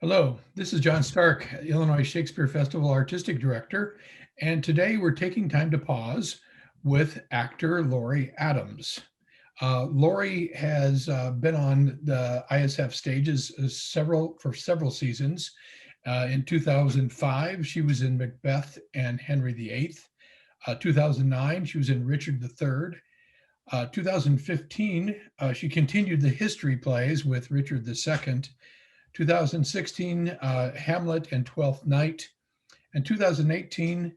Hello, this is John Stark, Illinois Shakespeare Festival Artistic Director, and today we're taking time to pause with actor Laurie Adams. Laurie has been on the ISF stages for several seasons. In 2005, she was in Macbeth and Henry VIII. 2009, she was in Richard III. 2015, she continued the history plays with Richard II. 2016, Hamlet and Twelfth Night, and 2018,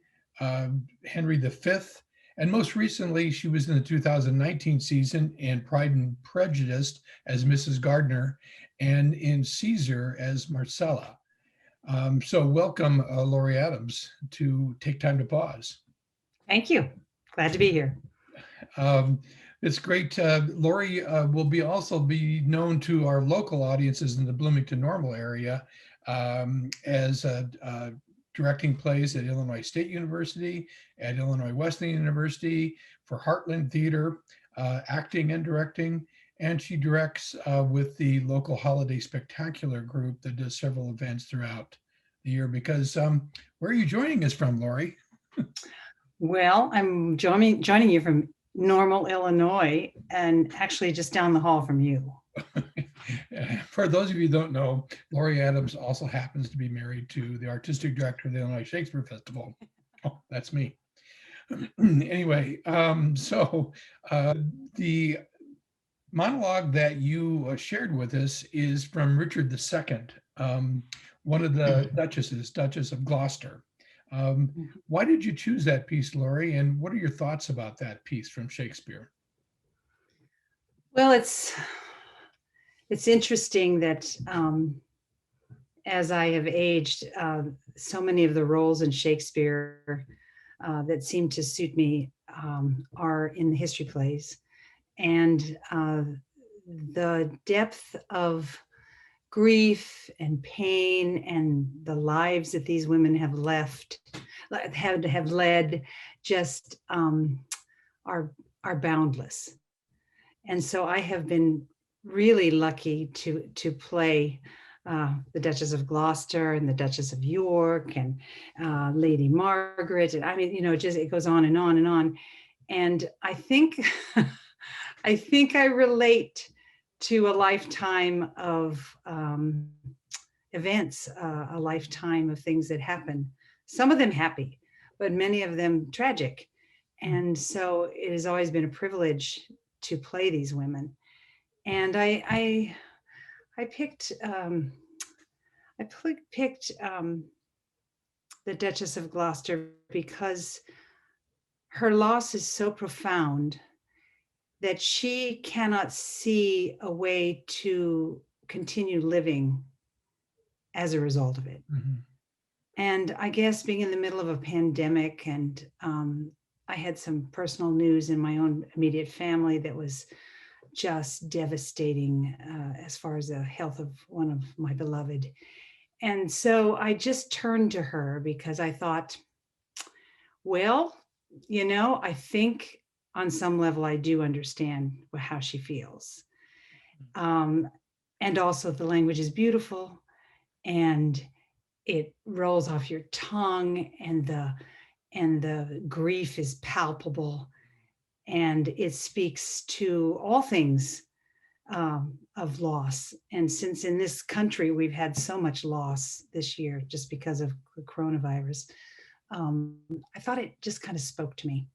Henry V. And most recently, she was in the 2019 season in Pride and Prejudice as Mrs. Gardner and in Caesar as Marcella. So welcome, Laurie Adams, to Take Time to Pause. Thank you. Glad to be here. It's great. Laurie will also be known to our local audiences in the Bloomington-Normal area as directing plays at Illinois State University, at Illinois Wesleyan University, for Heartland Theatre, acting and directing, and she directs with the local Holiday Spectacular group that does several events throughout the year. Because where are you joining us from, Laurie? Well, I'm joining you from Normal, Illinois, and actually just down the hall from you. For those of you who don't know, Laurie Adams also happens to be married to the artistic director of the Illinois Shakespeare Festival. Oh, that's me. Anyway, the monologue that you shared with us is from Richard II, one of the duchesses, Duchess of Gloucester. Why did you choose that piece, Laurie, and what are your thoughts about that piece from Shakespeare? Well, it's interesting that as I have aged, so many of the roles in Shakespeare that seem to suit me are in the history plays. And the depth of grief and pain and the lives that these women have led just are boundless. And so I have been really lucky to play the Duchess of Gloucester and the Duchess of York and Lady Margaret. And I mean, it goes on and on and on. And I think I relate to a lifetime of events, a lifetime of things that happen, some of them happy, but many of them tragic. And so it has always been a privilege to play these women. And I picked the Duchess of Gloucester because her loss is so profound that she cannot see a way to continue living as a result of it. Mm-hmm. And I guess being in the middle of a pandemic, and I had some personal news in my own immediate family that was just devastating as far as the health of one of my beloved. And so I just turned to her because I thought, well, I think on some level, I do understand how she feels. And also the language is beautiful and it rolls off your tongue, and the grief is palpable, and it speaks to all things of loss. And since in this country, we've had so much loss this year just because of the coronavirus, I thought it just kind of spoke to me.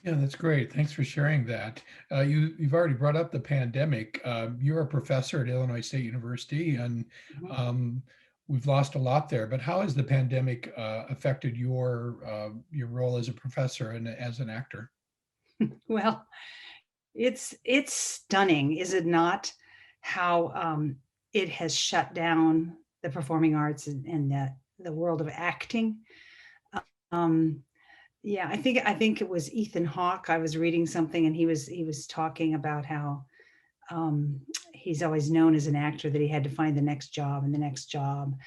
Yeah, that's great. Thanks for sharing that. You've already brought up the pandemic. You're a professor at Illinois State University, and we've lost a lot there. But how has the pandemic affected your role as a professor and as an actor? Well, it's stunning, is it not? How it has shut down the performing arts and the world of acting. Yeah, I think it was Ethan Hawke. I was reading something, and he was talking about how he's always known as an actor that he had to find the next job and the next job,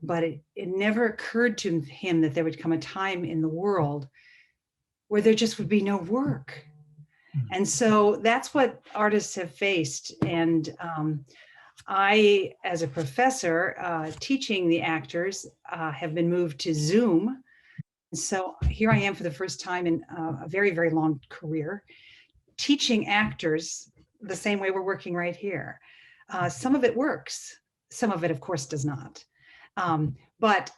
but it never occurred to him that there would come a time in the world where there just would be no work. And so that's what artists have faced. And I, as a professor teaching the actors, have been moved to Zoom. So here I am for the first time in a very, very long career, teaching actors the same way we're working right here. Some of it works. Some of it, of course, does not. But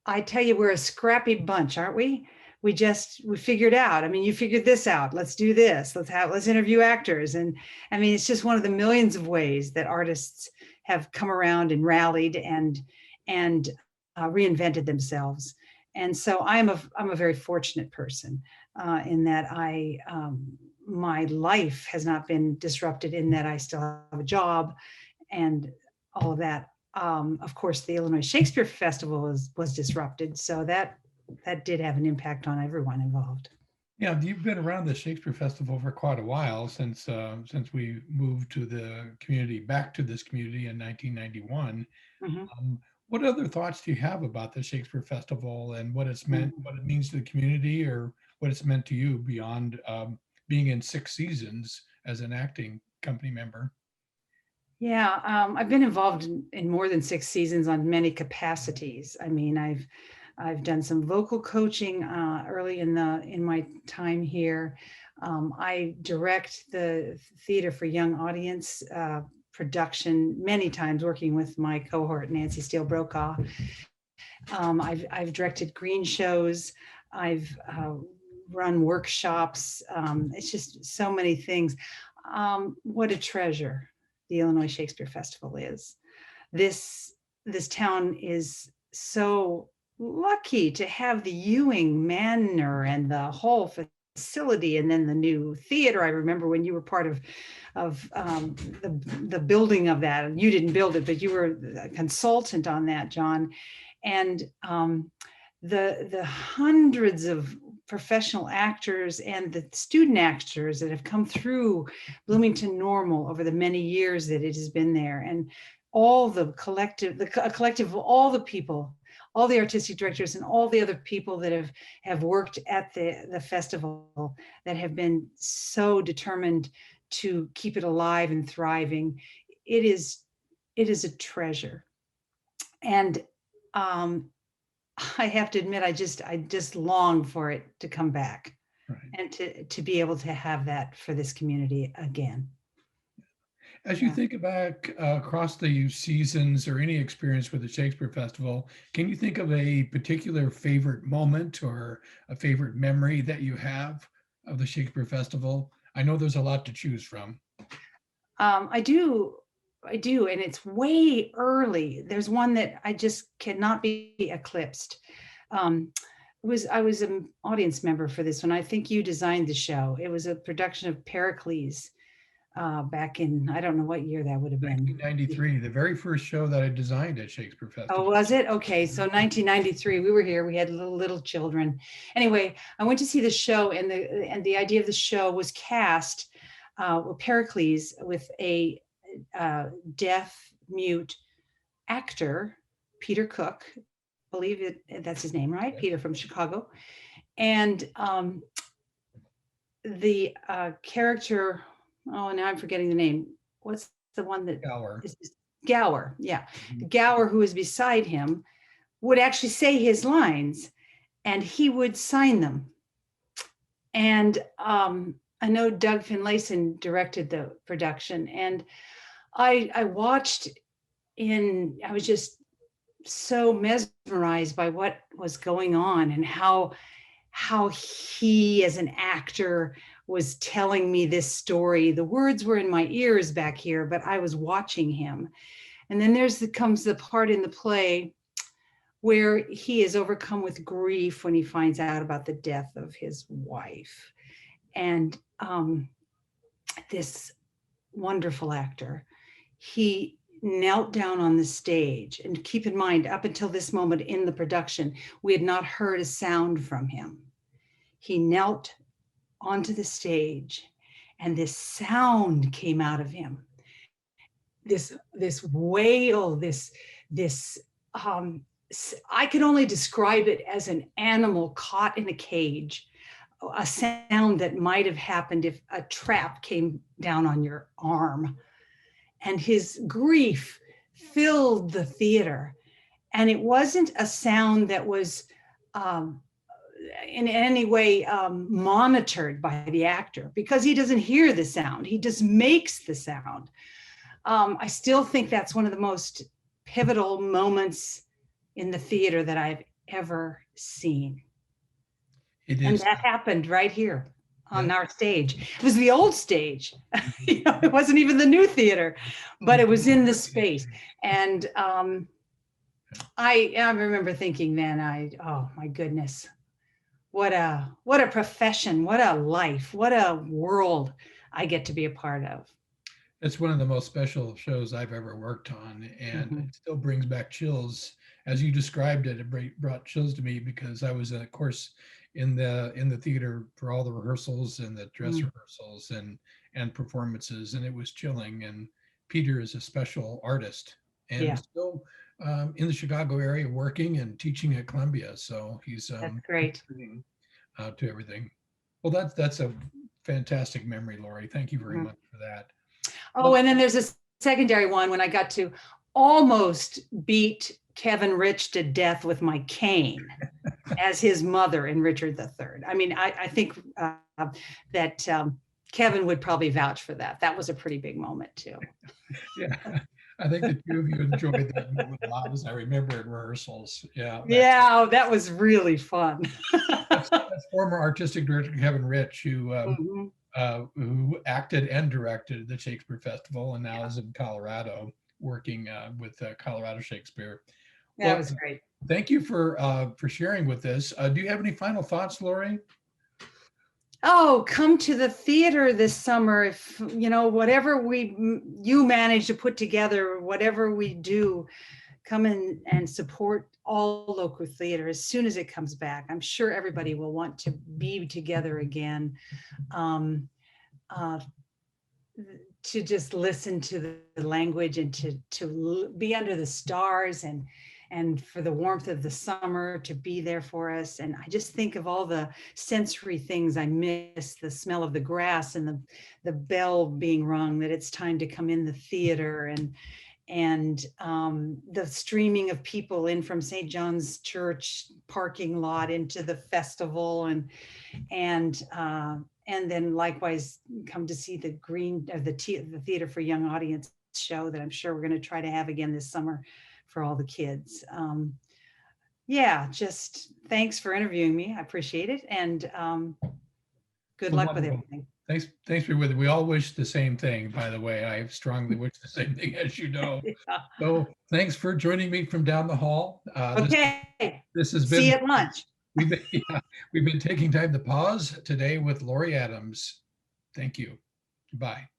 I tell you, we're a scrappy bunch, aren't we? We figured out. I mean, you figured this out. Let's do this. Let's interview actors. And I mean, it's just one of the millions of ways that artists have come around and rallied and reinvented themselves. And so I'm a very fortunate person in that my life has not been disrupted, in that I still have a job and all of that. Of course, the Illinois Shakespeare Festival was disrupted, so that did have an impact on everyone involved. Yeah, you've been around the Shakespeare Festival for quite a while, since we moved to the community, back to this community in 1991. Mm-hmm. What other thoughts do you have about the Shakespeare Festival and what it's meant, what it means to the community, or what it's meant to you beyond being in 6 seasons as an acting company member? Yeah, I've been involved in more than 6 seasons on many capacities. I mean, I've done some vocal coaching early in my time here. I direct the theater for young audience production many times, working with my cohort Nancy Steele Brokaw. I've directed green shows. I've run workshops. It's just so many things. What a treasure the Illinois Shakespeare Festival is. This town is so lucky to have the Ewing Manor and the whole facility, and then the new theater. I remember when you were part of the building of that, and you didn't build it, but you were a consultant on that, John. And the hundreds of professional actors and the student actors that have come through Bloomington Normal over the many years that it has been there, and all the collective of all the people, all the artistic directors and all the other people that have worked at the festival, that have been so determined to keep it alive and thriving. It is a treasure. And I have to admit, I just long for it to come back, right, and to be able to have that for this community again. As you think back across the seasons or any experience with the Shakespeare Festival, can you think of a particular favorite moment or a favorite memory that you have of the Shakespeare Festival? I know there's a lot to choose from. I do, and it's way early. There's one that I just cannot be eclipsed. I was an audience member for this one. I think you designed the show. It was a production of Pericles back in, I don't know what year that would have been. 1993, the very first show that I designed at Shakespeare Festival. Oh, was it? Okay, so 1993, we were here. We had little children. Anyway, I went to see the show, and the idea of the show was cast Pericles with a deaf mute actor, Peter Cook, I believe that's his name, right? Yes. Peter from Chicago. And the character, oh, now I'm forgetting the name. What's the one that Gower. Gower, yeah. Mm-hmm. Gower, who is beside him, would actually say his lines, and he would sign them. And I know Doug Finlayson directed the production, and I watched I was just so mesmerized by what was going on, and how he, as an actor, was telling me this story. The words were in my ears back here, but I was watching him. And then comes the part in the play where he is overcome with grief when he finds out about the death of his wife. And this wonderful actor, he knelt down on the stage. And keep in mind, up until this moment in the production, we had not heard a sound from him. He knelt onto the stage, and this sound came out of him. This wail, this I can only describe it as an animal caught in a cage, a sound that might have happened if a trap came down on your arm. and his grief filled the theater. And it wasn't a sound that was in any way monitored by the actor, because he doesn't hear the sound. He just makes the sound. I still think that's one of the most pivotal moments in the theater that I've ever seen. It And is. that happened right here on our stage. It was the old stage. You know, it wasn't even the new theater, but it was in the space. And I remember thinking then, oh my goodness, what a profession, what a life, what a world I get to be a part of. It's one of the most special shows I've ever worked on, and it still brings back chills. As you described it, it brought chills to me, because I was, of course, in the theater for all the rehearsals and the dress rehearsals and performances, and it was chilling. And Peter is a special artist, and still in the Chicago area working and teaching at Columbia. So he's that's great. To everything. Well, that's a fantastic memory, Lori. Thank you very much for that. Oh, and then there's a secondary one when I got to almost beat Kevin Rich to death with my cane as his mother in Richard III. I mean, I think that Kevin would probably vouch for that. That was a pretty big moment too. Yeah, I think the two of you enjoyed that moment a lot, as I remember in rehearsals. Yeah. Yeah, that was really fun. That's former artistic director Kevin Rich, who acted and directed the Shakespeare Festival, and now is in Colorado working with Colorado Shakespeare. That was great. Thank you for sharing with us. Do you have any final thoughts, Lori? Oh, come to the theater this summer. If you know, whatever you manage to put together, whatever we do, come in and support all local theater as soon as it comes back. I'm sure everybody will want to be together again, to just listen to the language and to be under the stars, and for the warmth of the summer to be there for us. And I just think of all the sensory things I miss, the smell of the grass and the bell being rung, that it's time to come in the theater, and the streaming of people in from St. John's Church parking lot into the festival, and then likewise come to see the Theater for Young Audience show that I'm sure we're going to try to have again this summer for all the kids. Yeah, just thanks for interviewing me. I appreciate it, and good luck with everything. Thanks for being with it. We all wish the same thing, by the way. I strongly wish the same thing, as you know. Yeah. So thanks for joining me from down the hall. Okay. This has been. See you at lunch. We've been taking time to pause today with Lori Adams. Thank you. Bye.